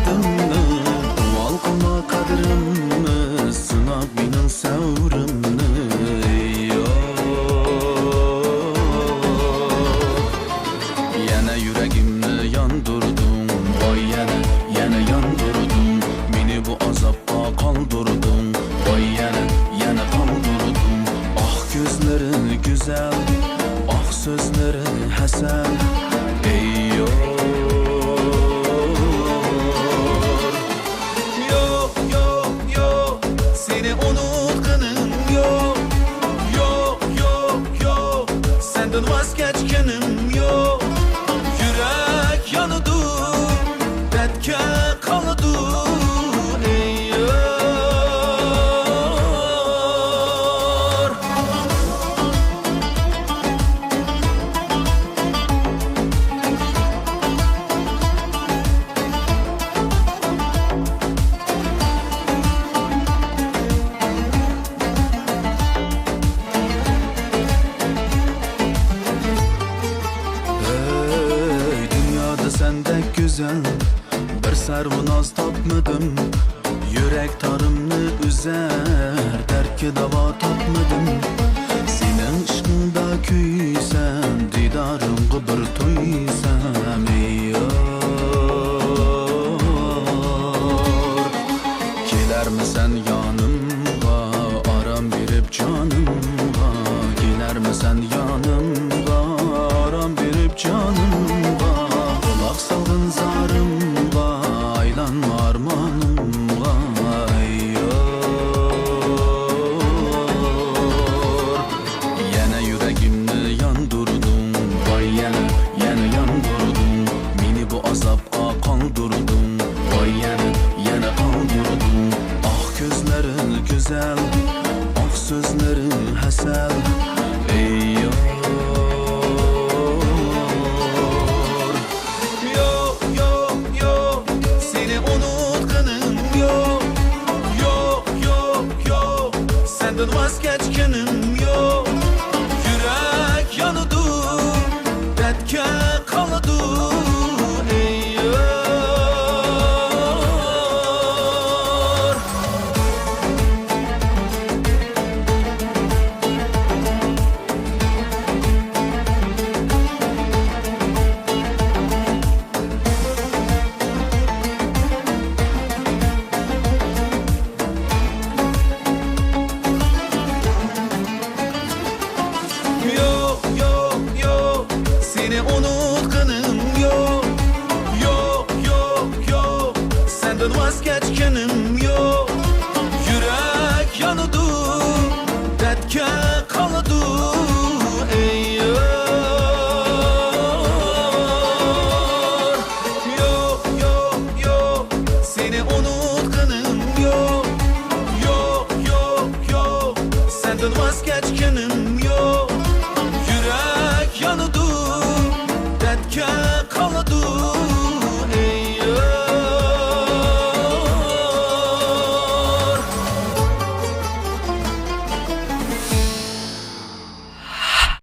tatmadımını Val qilma qadrimni Sinab mening savrimni Yana yuragimni yondirding Voy yana yondirding Meni bu azobga qoldirding Voy yana qoldirding Ah ko'zlaring go'zal Ah so'zlaring hasan Seni unutkanım yok Senden vazgeçkenim yok Yürek yanıdı Dertke kalıdı Sendek güzel bir servinaz tapmadım Yürek tarımını üzer Derki dava tapmadım Senin ışkında küysem Didarımı bir toysam Gelermisen yanımga Aram verip canımga Gelermisen yanımga Aram verip canımga Salgın zarımga, aylanma armanımga Yana yüreğimni yandırdın Vay yana yandırdın Meni bu azapga qoldirdin Vay yana qoldirdin Ah ko'zlaring go'zal Ah so'zlaring hasan Senden vazgeçkenim yok Yürek yanıdı Dertke kalıdı Seni unutkanım yok Senden vazgeçkenim yok Yürek yanıdı Dertke kalıdı Yok Seni unutkanım yok Senden vazgeçkenim